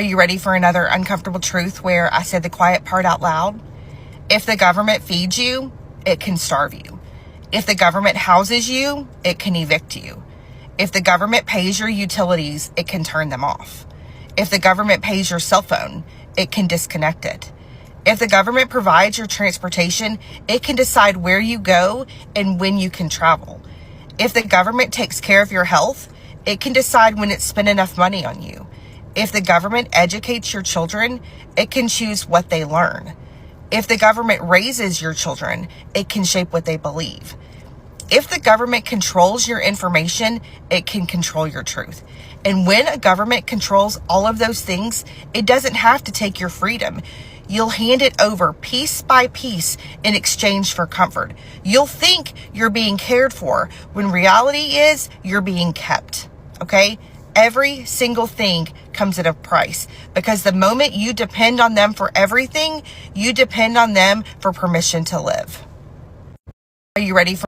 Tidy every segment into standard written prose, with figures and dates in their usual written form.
Are you ready for another uncomfortable truth where I said the quiet part out loud? If the government feeds you, it can starve you. If the government houses you, it can evict you. If the government pays your utilities, it can turn them off. If the government pays your cell phone, it can disconnect it. If the government provides your transportation, it can decide where you go and when you can travel. If the government takes care of your health, it can decide when it spent enough money on you. If the government educates your children, it can choose what they learn. If the government raises your children, it can shape what they believe. If the government controls your information, it can control your truth. And when a government controls all of those things, it doesn't have to take your freedom. You'll hand it over piece by piece in exchange for comfort. You'll think you're being cared for when reality is you're being kept. Okay? Every single thing comes at a price, because the moment you depend on them for everything, you depend on them for permission to live. Are you ready for?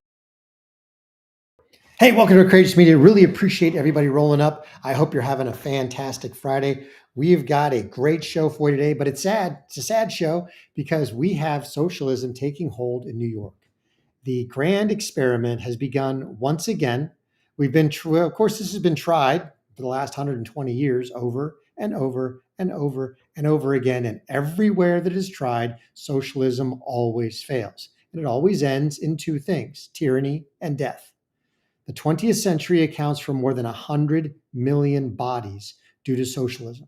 Hey, welcome to Courageous Media. Really appreciate everybody rolling up. I hope you're having a fantastic Friday. We've got a great show for you today, but it's sad. It's a sad show because we have socialism taking hold in New York. The grand experiment has begun once again. Of course, this has been tried for the last 120 years over and over and over and over again. And everywhere that is tried, socialism always fails. And it always ends in two things: tyranny and death. The 20th century accounts for more than 100 million bodies due to socialism.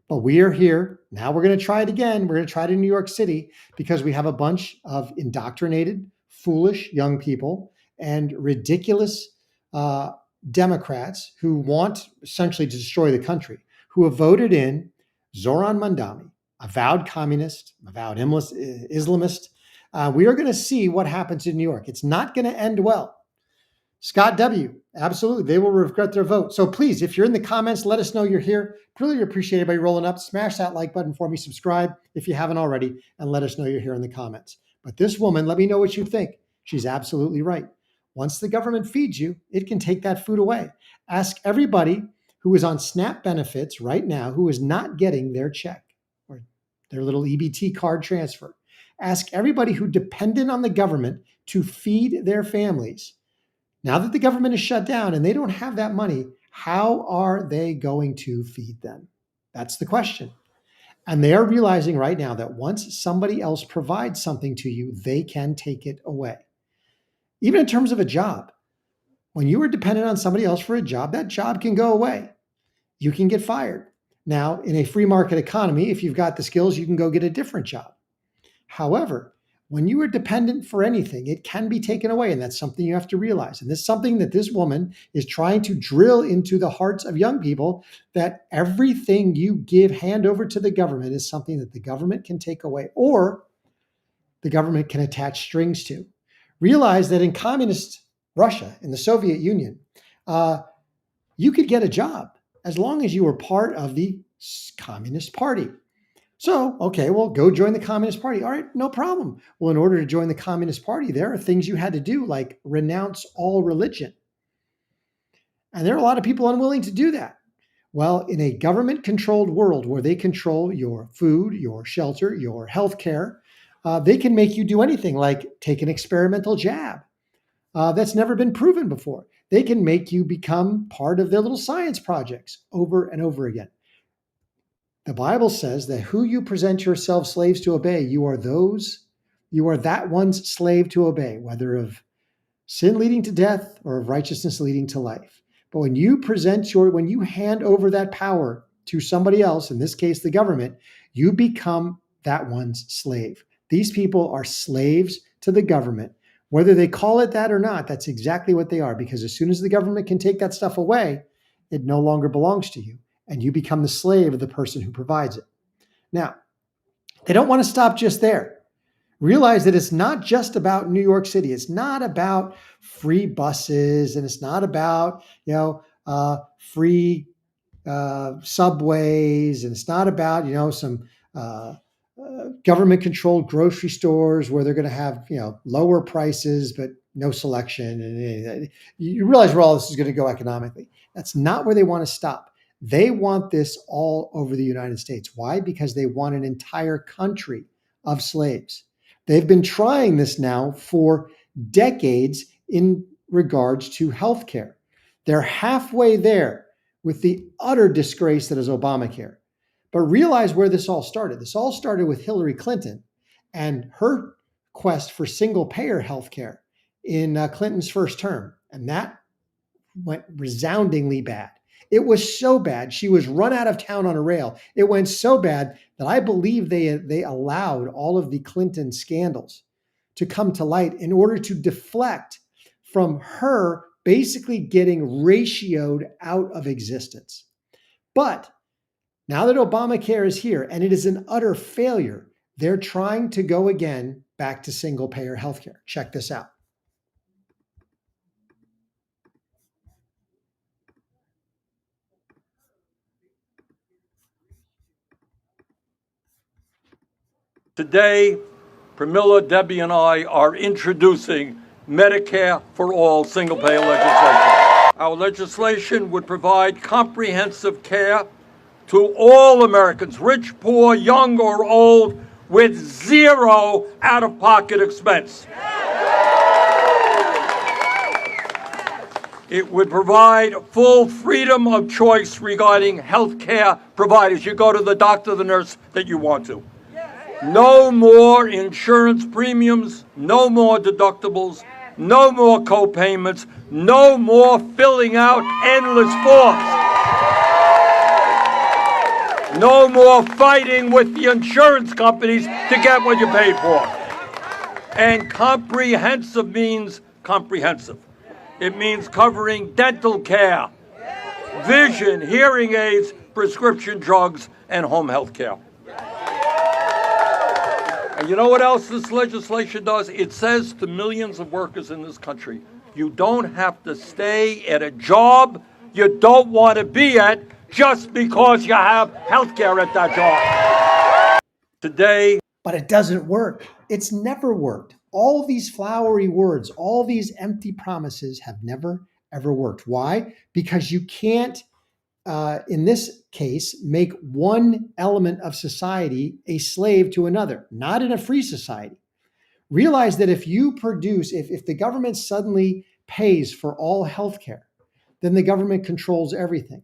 But we are here. Now we're going to try it again. We're going to try it in New York City because we have a bunch of indoctrinated, foolish young people and ridiculous Democrats who want essentially to destroy the country, who have voted in Zoran Mandami, avowed communist, avowed Islamist. We are going to see what happens in New York. It's not going to end well. Scott W., absolutely. They will regret their vote. So please, if you're in the comments, let us know you're here. Really appreciate everybody rolling up. Smash that like button for me. Subscribe if you haven't already, and let us know you're here in the comments. But this woman, let me know what you think. She's absolutely right. Once the government feeds you, it can take that food away. Ask everybody who is on SNAP benefits right now who is not getting their check or their little EBT card transfer. Ask everybody who depended on the government to feed their families. Now that the government is shut down and they don't have that money, how are they going to feed them? That's the question. And they are realizing right now that once somebody else provides something to you, they can take it away. Even in terms of a job, when you are dependent on somebody else for a job, that job can go away. You can get fired. Now, in a free market economy, if you've got the skills, you can go get a different job. However, when you are dependent for anything, it can be taken away, and that's something you have to realize. And this is something that this woman is trying to drill into the hearts of young people, that everything you hand over to the government is something that the government can take away or the government can attach strings to. Realize that in communist Russia, in the Soviet Union, you could get a job as long as you were part of the Communist Party. So, okay, well, go join the Communist Party. All right, no problem. Well, in order to join the Communist Party, there are things you had to do, like renounce all religion. And there are a lot of people unwilling to do that. Well, in a government-controlled world where they control your food, your shelter, your health care, they can make you do anything, like take an experimental jab that's never been proven before. They can make you become part of their little science projects over and over again. The Bible says that who you present yourselves slaves to obey, you are that one's slave to obey, whether of sin leading to death or of righteousness leading to life. But when you hand over that power to somebody else, in this case, the government, you become that one's slave. These people are slaves to the government. Whether they call it that or not, that's exactly what they are, because as soon as the government can take that stuff away, it no longer belongs to you, and you become the slave of the person who provides it. Now, they don't want to stop just there. Realize that it's not just about New York City. It's not about free buses, and it's not about free subways, and it's not about some government-controlled grocery stores where they're going to have lower prices but no selection. And you realize where all this is going to go economically. That's not where they want to stop. They want this all over the United States. Why? Because they want an entire country of slaves. They've been trying this now for decades in regards to healthcare. They're halfway there with the utter disgrace that is Obamacare. But realize where this all started. This all started with Hillary Clinton and her quest for single payer healthcare in Clinton's first term. And that went resoundingly bad. It was so bad. She was run out of town on a rail. It went so bad that I believe they allowed all of the Clinton scandals to come to light in order to deflect from her basically getting ratioed out of existence. But now that Obamacare is here and it is an utter failure, they're trying to go again back to single payer healthcare. Check this out. Today, Pramila, Debbie, and I are introducing Medicare for All single-payer legislation. Our legislation would provide comprehensive care to all Americans, rich, poor, young, or old, with zero out-of-pocket expense. It would provide full freedom of choice regarding health care providers. You go to the doctor, the nurse that you want to. No more insurance premiums, no more deductibles, no more co-payments, no more filling out endless forms. No more fighting with the insurance companies to get what you paid for. And comprehensive means comprehensive. It means covering dental care, vision, hearing aids, prescription drugs, and home health care. And you know what else this legislation does? It says to millions of workers in this country, you don't have to stay at a job you don't want to be at just because you have health care at that job. Today. But it doesn't work. It's never worked. All these flowery words, all these empty promises have never, ever worked. Why? Because you can't, in this case, make one element of society a slave to another, not in a free society. Realize that if you produce, if the government suddenly pays for all healthcare, then the government controls everything.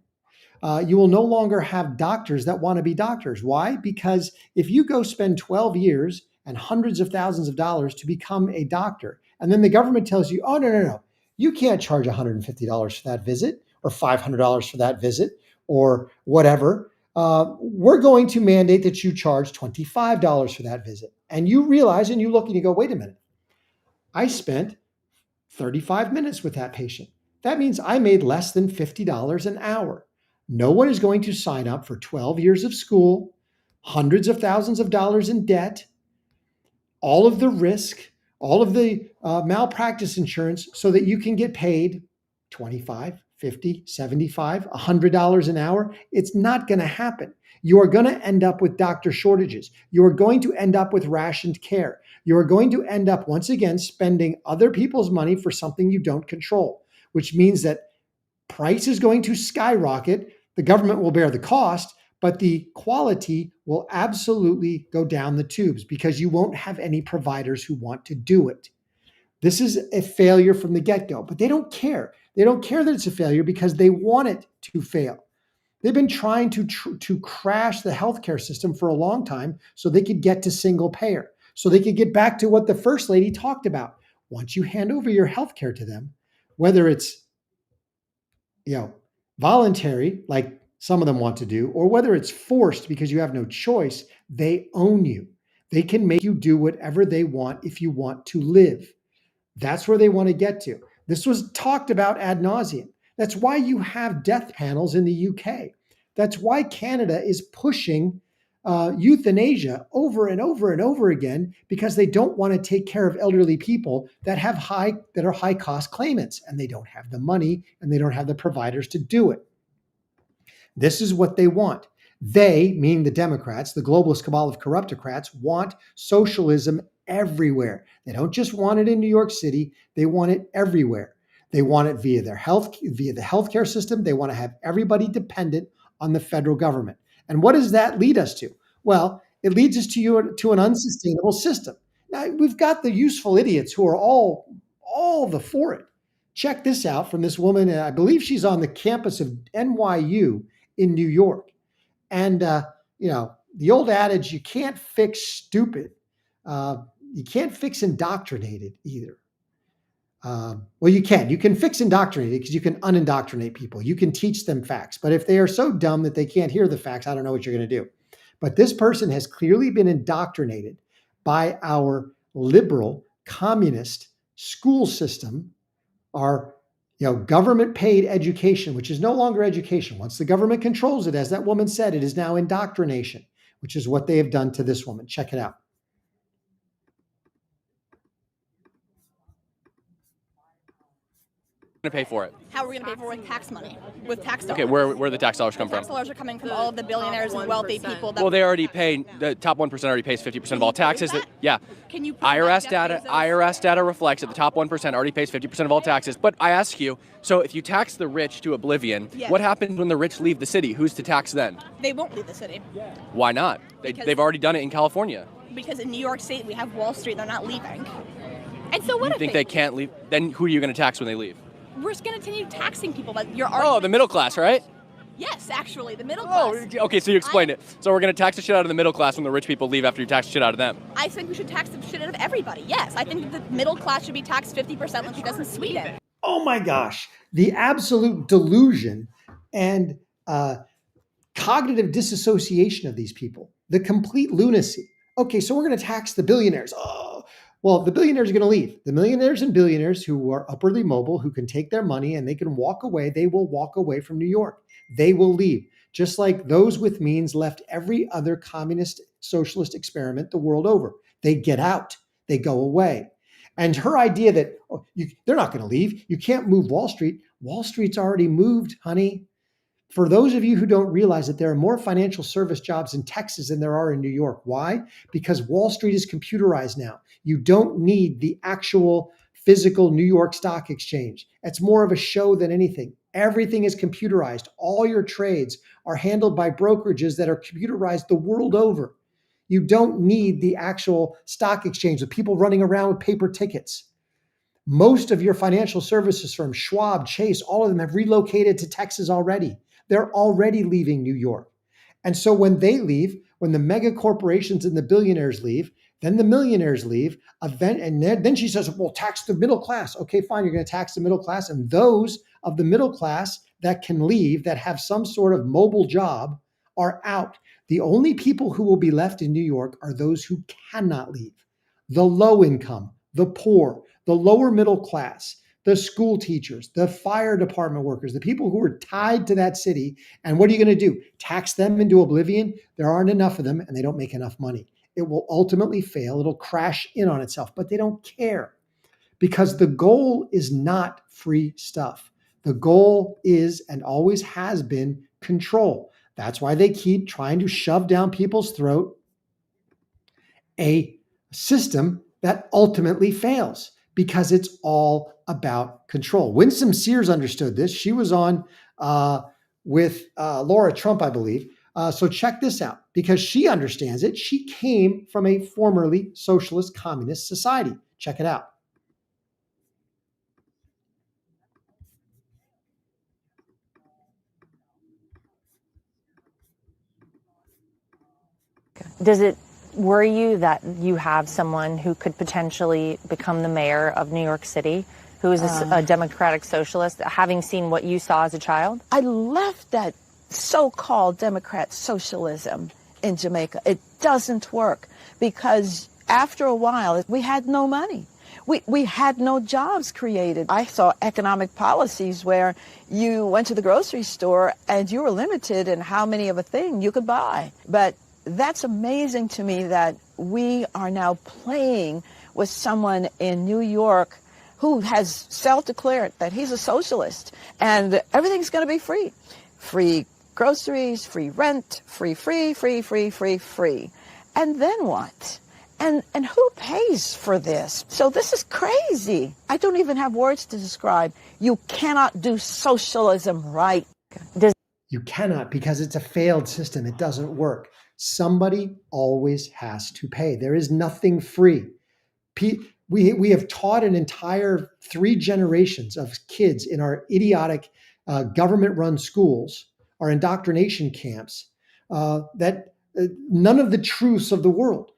You will no longer have doctors that want to be doctors. Why? Because if you go spend 12 years and hundreds of thousands of dollars to become a doctor, and then the government tells you, oh, no, you can't charge $150 for that visit or $500 for that visit or whatever. We're going to mandate that you charge $25 for that visit. And you realize and you look and you go, wait a minute, I spent 35 minutes with that patient. That means I made less than $50 an hour. No one is going to sign up for 12 years of school, hundreds of thousands of dollars in debt, all of the risk, all of the malpractice insurance so that you can get paid $25, $50, $75, $100 an hour. It's not going to happen. You are going to end up with doctor shortages. You are going to end up with rationed care. You are going to end up, once again, spending other people's money for something you don't control, which means that price is going to skyrocket. The government will bear the cost, but the quality will absolutely go down the tubes because you won't have any providers who want to do it. This is a failure from the get-go, but they don't care. They don't care that it's a failure because they want it to fail. They've been trying to crash the healthcare system for a long time so they could get to single payer, so they could get back to what the First Lady talked about. Once you hand over your healthcare to them, whether it's voluntary, like some of them want to do, or whether it's forced because you have no choice, they own you. They can make you do whatever they want if you want to live. That's where they want to get to. This was talked about ad nauseum. That's why you have death panels in the UK. That's why Canada is pushing euthanasia over and over and over again, because they don't want to take care of elderly people that are high cost claimants, and they don't have the money and they don't have the providers to do it. This is what they want. They, meaning the Democrats, the globalist cabal of corruptocrats, want socialism everywhere. They don't just want it in New York City, they want it everywhere. They want it via the healthcare system. They want to have everybody dependent on the federal government. And what does that lead us to? Well, it leads us to an unsustainable system. Now, we've got the useful idiots who are all for it. Check this out from this woman. I believe she's on the campus of NYU in New York. And, the old adage, you can't fix stupid. You can't fix indoctrinated either. Well, you can. You can fix indoctrinated because you can unindoctrinate people. You can teach them facts. But if they are so dumb that they can't hear the facts, I don't know what you're going to do. But this person has clearly been indoctrinated by our liberal communist school system, our government paid education, which is no longer education. Once the government controls it, as that woman said, it is now indoctrination, which is what they have done to this woman. Check it out. To pay for it? How are we going to pay for it? With tax money, with tax dollars. Okay, where the tax dollars come from? Tax dollars are coming from all of the billionaires and wealthy people. Well, they already pay. The top 1% already pays 50% of all taxes. Yeah. Can you? IRS data reflects that the top 1% already pays 50% of all taxes. But I ask you, so if you tax the rich to oblivion, what happens when the rich leave the city? Who's to tax then? They won't leave the city. Why not? They've already done it in California. Because in New York State we have Wall Street. They're not leaving. And so what? You think they can't leave? Then who are you going to tax when they leave? We're just going to continue taxing people, but your argument... Oh, the middle class, right? Yes, actually, the middle class. Oh, okay, so you explained it. So we're going to tax the shit out of the middle class when the rich people leave after you tax the shit out of them. I think we should tax the shit out of everybody, yes. I think the middle class should be taxed 50% like it does in Sweden. Oh my gosh, the absolute delusion and cognitive disassociation of these people, the complete lunacy. Okay, so we're going to tax the billionaires. Oh, well, the billionaires are going to leave. The millionaires and billionaires who are upwardly mobile, who can take their money and they can walk away, they will walk away from New York. They will leave. Just like those with means left every other communist socialist experiment the world over. They get out. They go away. And her idea that they're not going to leave. You can't move Wall Street. Wall Street's already moved, honey. For those of you who don't realize that there are more financial service jobs in Texas than there are in New York. Why? Because Wall Street is computerized now. You don't need the actual physical New York Stock Exchange. It's more of a show than anything. Everything is computerized. All your trades are handled by brokerages that are computerized the world over. You don't need the actual stock exchange with people running around with paper tickets. Most of your financial services firms, Schwab, Chase, all of them have relocated to Texas already. They're already leaving New York. And so when they leave, when the mega corporations and the billionaires leave, then the millionaires leave, and then she says, well, tax the middle class. Okay, fine, you're going to tax the middle class. And those of the middle class that can leave, that have some sort of mobile job, are out. The only people who will be left in New York are those who cannot leave. The low income, the poor, the lower middle class, the school teachers, the fire department workers, the people who are tied to that city. And what are you going to do? Tax them into oblivion? There aren't enough of them and they don't make enough money. It will ultimately fail. It'll crash in on itself, but they don't care because the goal is not free stuff. The goal is and always has been control. That's why they keep trying to shove down people's throat a system that ultimately fails because it's all about control. Winsome Sears understood this. She was on with Laura Trump, I believe. So check this out, because she understands it. She came from a formerly socialist communist society. Check it out. Does it worry you that you have someone who could potentially become the mayor of New York City, who is a democratic socialist, having seen what you saw as a child? I left that so-called Democrat socialism in Jamaica. It doesn't work because after a while, we had no money. We had no jobs created. I saw economic policies where you went to the grocery store and you were limited in how many of a thing you could buy. But that's amazing to me that we are now playing with someone in New York who has self-declared that he's a socialist and everything's going to be free. Free groceries, free rent, free. And then what? And who pays for this? So this is crazy. I don't even have words to describe. You cannot do socialism right. You cannot, because it's a failed system. It doesn't work. Somebody always has to pay. There is nothing free. We have taught an entire 3 generations of kids in our idiotic government-run schools, our indoctrination camps, that none of the truths of the world.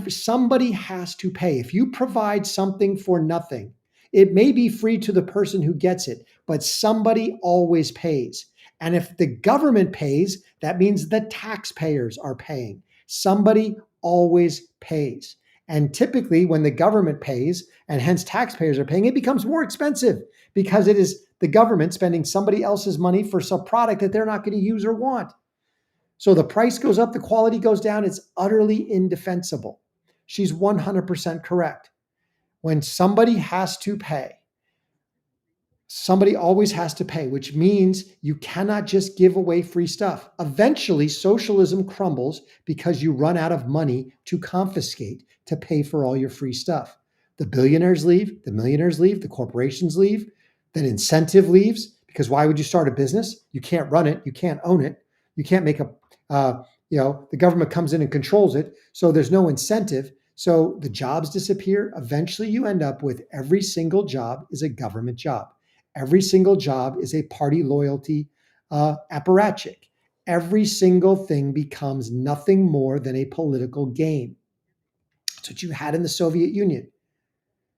Somebody has to pay. If you provide something for nothing, it may be free to the person who gets it, but somebody always pays. And if the government pays, that means the taxpayers are paying. Somebody always pays. And typically when the government pays, and hence taxpayers are paying, it becomes more expensive because it is the government spending somebody else's money for some product that they're not going to use or want. So the price goes up, the quality goes down. It's utterly indefensible. She's 100% correct. When somebody has to pay, somebody always has to pay, which means you cannot just give away free stuff. Eventually, socialism crumbles because you run out of money to confiscate, to pay for all your free stuff. The billionaires leave, the millionaires leave, the corporations leave, then incentive leaves, because why would you start a business? You can't run it, you can't own it, you can't make the government comes in and controls it, so there's no incentive. So the jobs disappear. Eventually, you end up with every single job is a government job. Every single job is a party loyalty apparatchik. Every single thing becomes nothing more than a political game. That's what you had in the Soviet Union.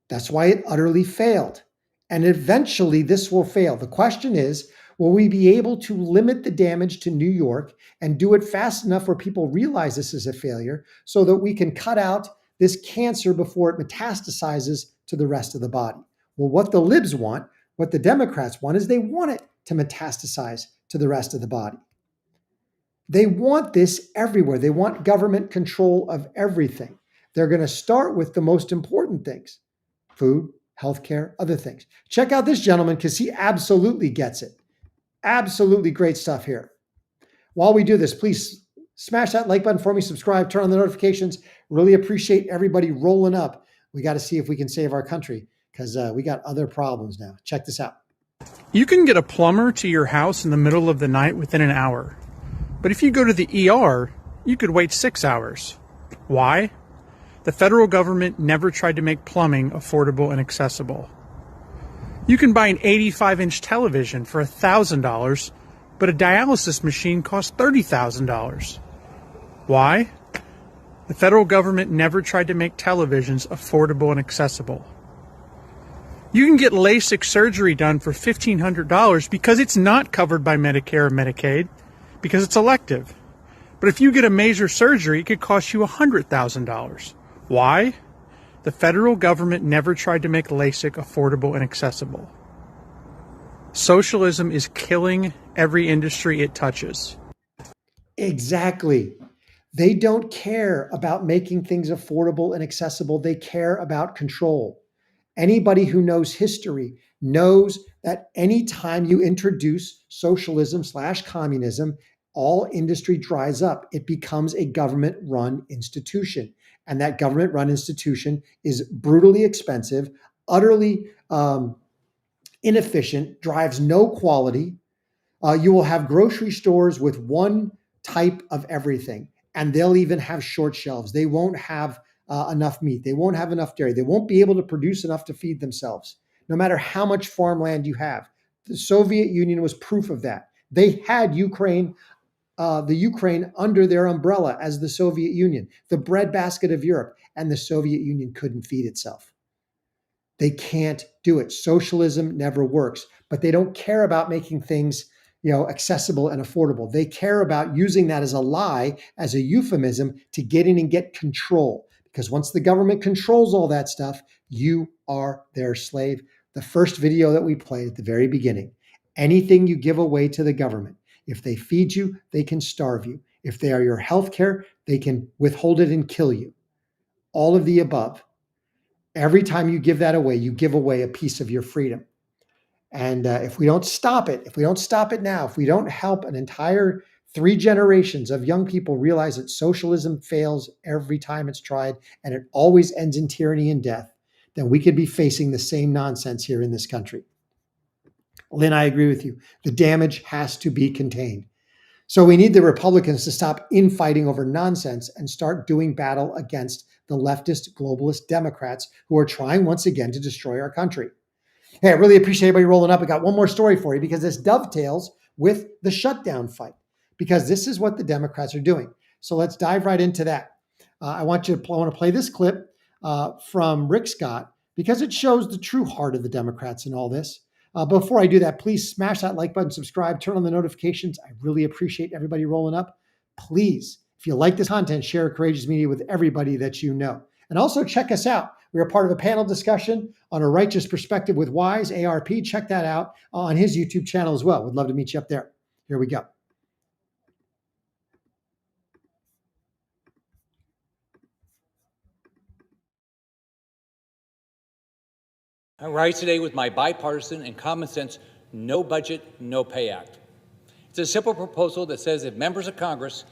That's why it utterly failed. And eventually this will fail. The question is, will we be able to limit the damage to New York and do it fast enough where people realize this is a failure so that we can cut out this cancer before it metastasizes to the rest of the body? Well, what the libs want, what the Democrats want, is they want it to metastasize to the rest of the body. They want this everywhere. They want government control of everything. They're going to start with the most important things: food, healthcare, other things. Check out this gentleman because he absolutely gets it. Absolutely great stuff here. While we do this, please smash that like button for me, subscribe, turn on the notifications. Really appreciate everybody rolling up. We got to see if we can save our country because we got other problems now. Check this out. You can get a plumber to your house in the middle of the night within an hour. But if you go to the ER, you could wait 6 hours. Why? The federal government never tried to make plumbing affordable and accessible. You can buy an 85-inch television for $1,000, but a dialysis machine costs $30,000. Why? The federal government never tried to make televisions affordable and accessible. You can get LASIK surgery done for $1,500 because it's not covered by Medicare or Medicaid, because it's elective. But if you get a major surgery, it could cost you $100,000. Why? The federal government never tried to make LASIK affordable and accessible. Socialism is killing every industry it touches. Exactly. They don't care about making things affordable and accessible. They care about control. Anybody who knows history knows that anytime you introduce socialism / communism, all industry dries up. It becomes a government-run institution. And that government-run institution is brutally expensive, utterly inefficient, drives no quality. You will have grocery stores with one type of everything, and they'll even have short shelves. They won't have enough meat. They won't have enough dairy. They won't be able to produce enough to feed themselves, no matter how much farmland you have. The Soviet Union was proof of that. They had Ukraine under their umbrella as the Soviet Union, the breadbasket of Europe, and the Soviet Union couldn't feed itself. They can't do it. Socialism never works, but they don't care about making things, accessible and affordable. They care about using that as a lie, as a euphemism to get in and get control. Because once the government controls all that stuff, you are their slave. The first video that we played at the very beginning, anything you give away to the government, if they feed you, they can starve you. If they are your health care, they can withhold it and kill you. All of the above. Every time you give that away, you give away a piece of your freedom. And if we don't stop it, now, if we don't help an entire 3 generations of young people realize that socialism fails every time it's tried and it always ends in tyranny and death, then we could be facing the same nonsense here in this country. Lynn, I agree with you. The damage has to be contained. So we need the Republicans to stop infighting over nonsense and start doing battle against the leftist globalist Democrats who are trying once again to destroy our country. Hey, I really appreciate everybody rolling up. I got one more story for you because this dovetails with the shutdown fight, because this is what the Democrats are doing. So let's dive right into that. I want to play this clip from Rick Scott because it shows the true heart of the Democrats in all this. Before I do that, please smash that like button, subscribe, turn on the notifications. I really appreciate everybody rolling up. Please, if you like this content, share Courageous Media with everybody that you know. And also check us out. We are part of a panel discussion on A Righteous Perspective with Wise, ARP. Check that out on his YouTube channel as well. Would love to meet you up there. Here we go. I rise today with my bipartisan and common sense No Budget, No Pay Act. It's a simple proposal that says if members of Congress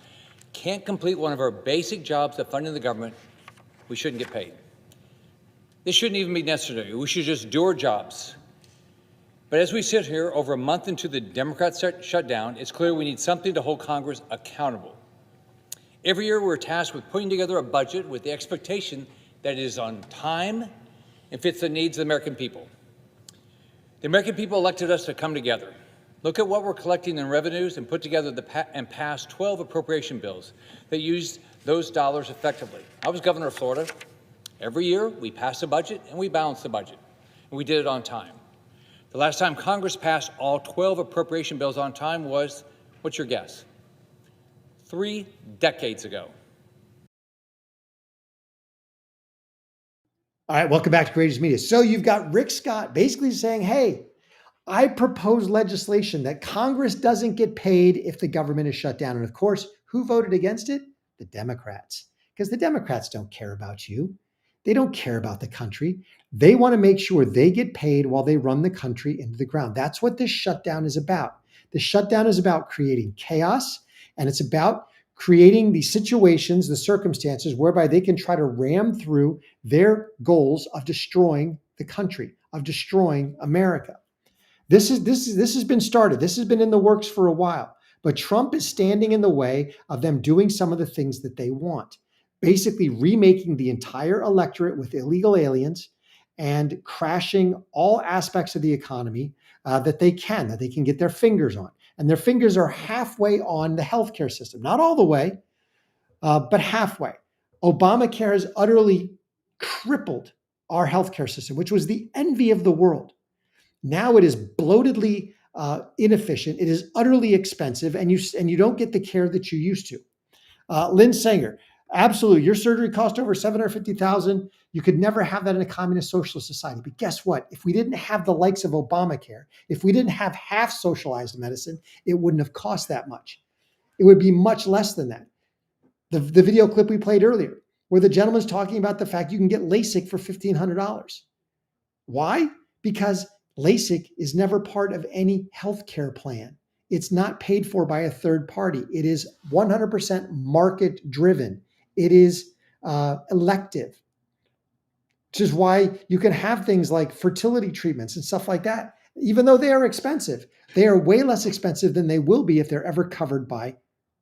can't complete one of our basic jobs of funding the government, we shouldn't get paid. This shouldn't even be necessary. We should just do our jobs. But as we sit here over a month into the Democrat shutdown, it's clear we need something to hold Congress accountable. Every year we're tasked with putting together a budget with the expectation that it is on time and fits the needs of the American people. The American people elected us to come together. Look at what we're collecting in revenues and put together and pass 12 appropriation bills that use those dollars effectively. I was governor of Florida. Every year we pass a budget and we balance the budget, and we did it on time. The last time Congress passed all 12 appropriation bills on time was, what's your guess? 3 decades ago. All right, welcome back to Courageous Media. So you've got Rick Scott basically saying, hey, I propose legislation that Congress doesn't get paid if the government is shut down. And of course, who voted against it? The Democrats. Because the Democrats don't care about you. They don't care about the country. They want to make sure they get paid while they run the country into the ground. That's what this shutdown is about. The shutdown is about creating chaos, and it's about creating the situations, the circumstances whereby they can try to ram through their goals of destroying the country, of destroying America. This has been started. This has been in the works for a while, but Trump is standing in the way of them doing some of the things that they want. Basically remaking the entire electorate with illegal aliens and crashing all aspects of the economy that they can get their fingers on. And their fingers are halfway on the healthcare system. Not all the way, but halfway. Obamacare has utterly crippled our healthcare system, which was the envy of the world. Now it is bloatedly inefficient. It is utterly expensive, and you don't get the care that you used to. Lynn Sanger, absolutely. Your surgery cost over $750,000. You could never have that in a communist socialist society. But guess what? If we didn't have the likes of Obamacare, if we didn't have half socialized medicine, it wouldn't have cost that much. It would be much less than that. The video clip we played earlier, where the gentleman's talking about the fact you can get LASIK for $1,500. Why? Because LASIK is never part of any healthcare plan. It's not paid for by a third party. It is 100% market driven. It is elective, which is why you can have things like fertility treatments and stuff like that. Even though they are expensive, they are way less expensive than they will be if they're ever covered by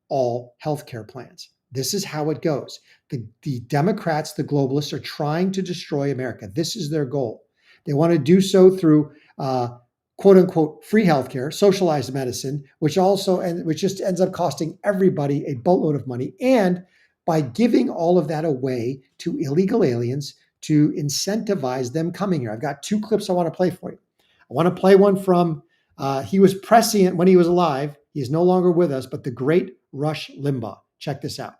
all healthcare plans. This is how it goes. The Democrats, the globalists, are trying to destroy America. This is their goal. They want to do so through quote unquote free healthcare, socialized medicine, which just ends up costing everybody a boatload of money. And by giving all of that away to illegal aliens to incentivize them coming here. I've got 2 clips I want to play for you. I want to play one from, he was prescient when he was alive. He is no longer with us, but the great Rush Limbaugh. Check this out.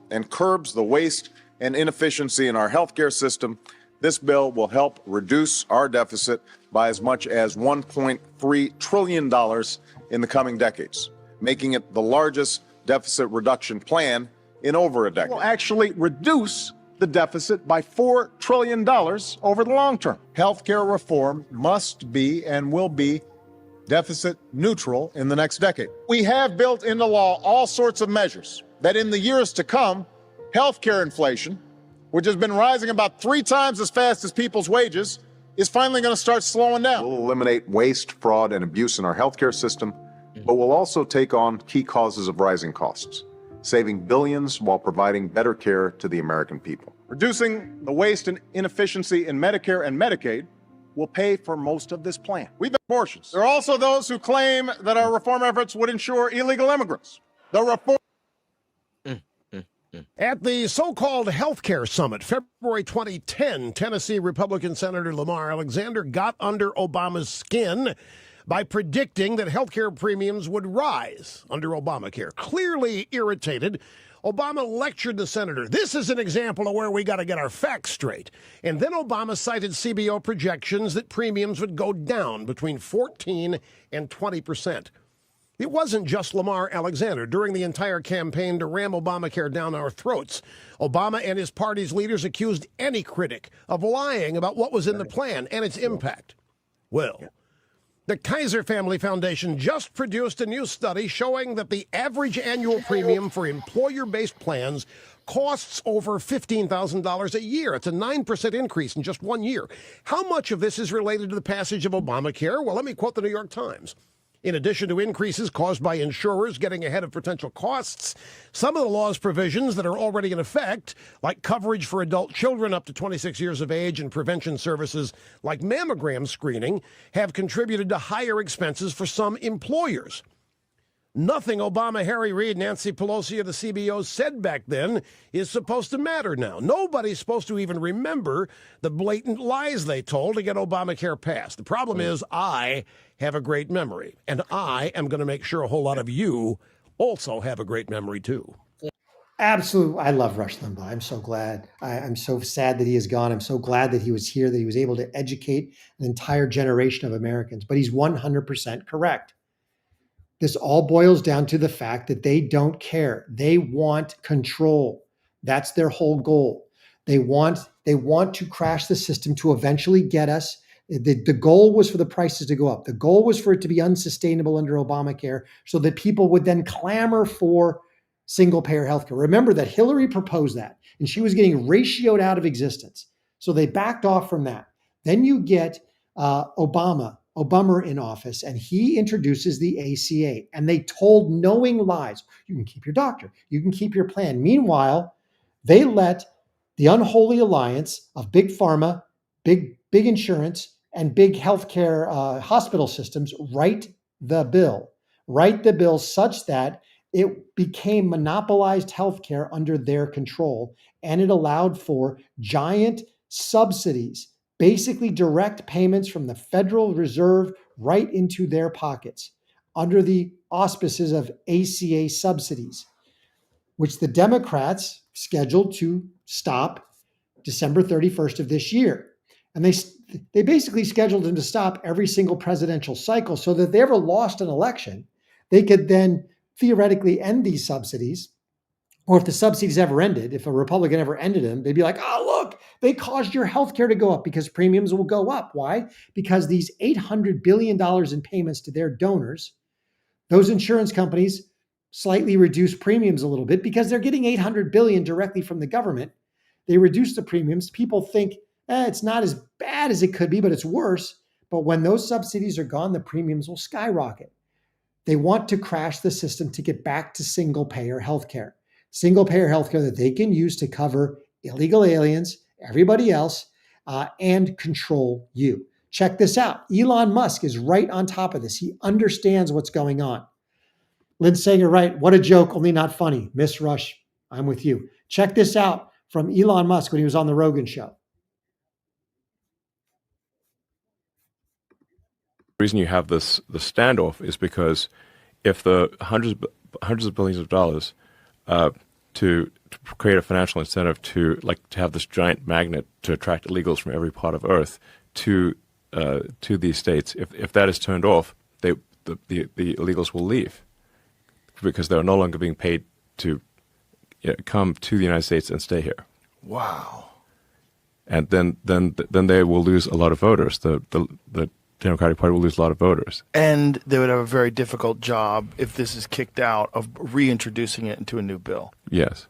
And curbs the waste and inefficiency in our healthcare system, this bill will help reduce our deficit by as much as $1.3 trillion in the coming decades, making it the largest deficit reduction plan in over a decade. It will actually reduce the deficit by $4 trillion over the long term. Healthcare reform must be and will be deficit neutral in the next decade. We have built into law all sorts of measures that in the years to come Healthcare inflation, which has been rising about 3 times as fast as people's wages, is finally going to start slowing down. We'll eliminate waste, fraud, and abuse in our healthcare system, but we'll also take on key causes of rising costs, saving billions while providing better care to the American people. Reducing the waste and inefficiency in Medicare and Medicaid will pay for most of this plan. We've been abortions. There are also those who claim that our reform efforts would ensure illegal immigrants. The reform At the so-called healthcare summit, February 2010, Tennessee Republican Senator Lamar Alexander got under Obama's skin by predicting that healthcare premiums would rise under Obamacare. Clearly irritated, Obama lectured the senator. This is an example of where we got to get our facts straight. And then Obama cited CBO projections that premiums would go down between 14 and 20%. It wasn't just Lamar Alexander. During the entire campaign to ram Obamacare down our throats, Obama and his party's leaders accused any critic of lying about what was in the plan and its impact. Well, the Kaiser Family Foundation just produced a new study showing that the average annual premium for employer-based plans costs over $15,000 a year. It's a 9% increase in just 1 year. How much of this is related to the passage of Obamacare? Well, let me quote the New York Times. In addition to increases caused by insurers getting ahead of potential costs, some of the law's provisions that are already in effect, like coverage for adult children up to 26 years of age and prevention services like mammogram screening, have contributed to higher expenses for some employers. Nothing Obama, Harry Reid, Nancy Pelosi, or the CBO said back then is supposed to matter now. Nobody's supposed to even remember the blatant lies they told to get Obamacare passed. The problem is I have a great memory, and I am going to make sure a whole lot of you also have a great memory, too. Absolutely. I love Rush Limbaugh. I'm so glad. I'm so sad that he is gone. I'm so glad that he was here, that he was able to educate an entire generation of Americans. But he's 100% correct. This all boils down to the fact that they don't care. They want control. That's their whole goal. They want to crash the system to eventually get us. The goal was for the prices to go up. The goal was for it to be unsustainable under Obamacare so that people would then clamor for single-payer healthcare. Remember that Hillary proposed that, and she was getting ratioed out of existence. So they backed off from that. Then you get Obama in office, and he introduces the ACA, and they told knowing lies. You can keep your doctor. You can keep your plan. Meanwhile, they let the unholy alliance of big pharma, big insurance, and big healthcare hospital systems write the bill such that it became monopolized healthcare under their control, and it allowed for giant subsidies, basically direct payments from the Federal Reserve right into their pockets under the auspices of ACA subsidies, which the Democrats scheduled to stop December 31st of this year. And they basically scheduled them to stop every single presidential cycle so that if they ever lost an election, they could then theoretically end these subsidies. Or if the subsidies ever ended, if a Republican ever ended them, they'd be like, oh, look, they caused your health care to go up because premiums will go up. Why? Because these $800 billion in payments to their donors, those insurance companies slightly reduce premiums a little bit because they're getting $800 billion directly from the government. They reduce the premiums. People think, it's not as bad as it could be, but it's worse. But when those subsidies are gone, the premiums will skyrocket. They want to crash the system to get back to single-payer healthcare. Single-payer healthcare that they can use to cover illegal aliens, everybody else, and control you. Check this out. Elon Musk is right on top of this. He understands what's going on. Lynn Sanger, right? What a joke, only not funny. Miss Rush, I'm with you. Check this out from Elon Musk when he was on the Rogan show. The reason you have the standoff is because if the hundreds of billions of dollars to create a financial incentive to have this giant magnet to attract illegals from every part of Earth to these states, if that is turned off, the illegals will leave because they're no longer being paid to come to the United States and stay here. Wow. And then they will lose a lot of voters. The Democratic Party will lose a lot of voters. And they would have a very difficult job if this is kicked out of reintroducing it into a new bill. Yes.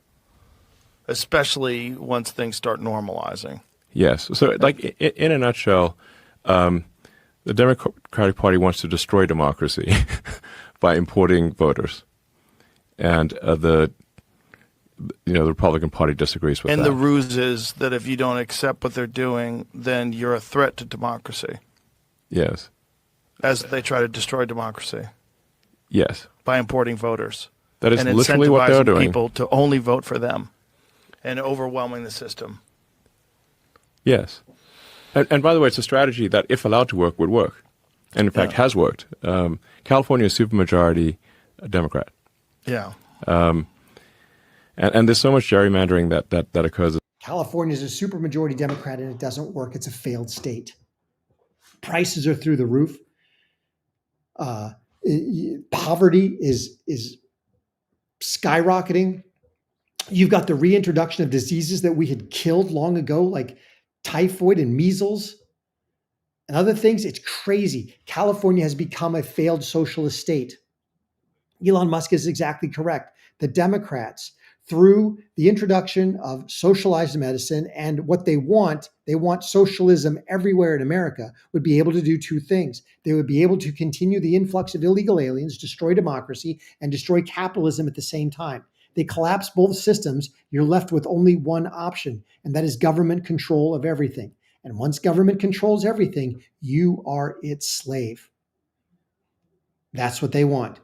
especially once things start normalizing. Yes. So, like, in a nutshell, the Democratic Party wants to destroy democracy by importing voters, and the Republican Party disagrees with that. And the ruse is that if you don't accept what they're doing, then you're a threat to democracy. Yes. As they try to destroy democracy. Yes. By importing voters. That is and literally what they're doing. People to only vote for them and overwhelming the system. Yes. And by the way, it's a strategy that, if allowed to work, would work. And in fact, has worked. California is supermajority Democrat. Yeah. And there's so much gerrymandering that occurs. California is a supermajority Democrat and it doesn't work. It's a failed state. Prices are through the roof. Poverty is skyrocketing. You've got the reintroduction of diseases that we had killed long ago, like typhoid and measles and other things. It's crazy. California has become a failed socialist state. Elon Musk is exactly correct. The Democrats, through the introduction of socialized medicine and what they want socialism everywhere in America, would be able to do two things. They would be able to continue the influx of illegal aliens, destroy democracy, and destroy capitalism at the same time. They collapse both systems. You're left with only one option, and that is government control of everything. And once government controls everything, you are its slave. That's what they want.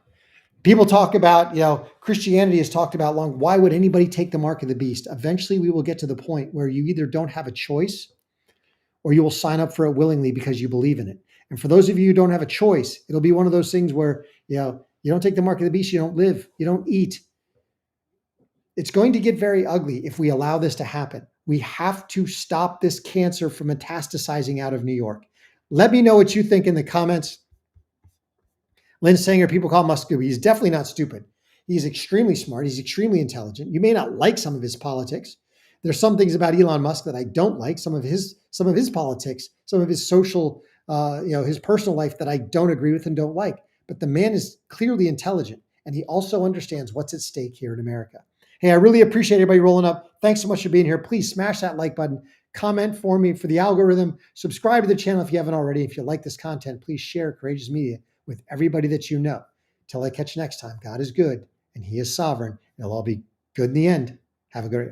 People talk about, Christianity has talked about long. Why would anybody take the mark of the beast? Eventually, we will get to the point where you either don't have a choice or you will sign up for it willingly because you believe in it. And for those of you who don't have a choice, it'll be one of those things where, you don't take the mark of the beast, you don't live, you don't eat. It's going to get very ugly if we allow this to happen. We have to stop this cancer from metastasizing out of New York. Let me know what you think in the comments. Lynn Sanger, people call Musk stupid. He's definitely not stupid. He's extremely smart. He's extremely intelligent. You may not like some of his politics. There's some things about Elon Musk that I don't like. Some of his politics, some of his social, his personal life that I don't agree with and don't like. But the man is clearly intelligent, and he also understands what's at stake here in America. Hey, I really appreciate everybody rolling up. Thanks so much for being here. Please smash that like button. Comment for me for the algorithm. Subscribe to the channel if you haven't already. If you like this content, please share Courageous Media with everybody that you know. Till I catch you next time, God is good and he is sovereign. It'll all be good in the end. Have a great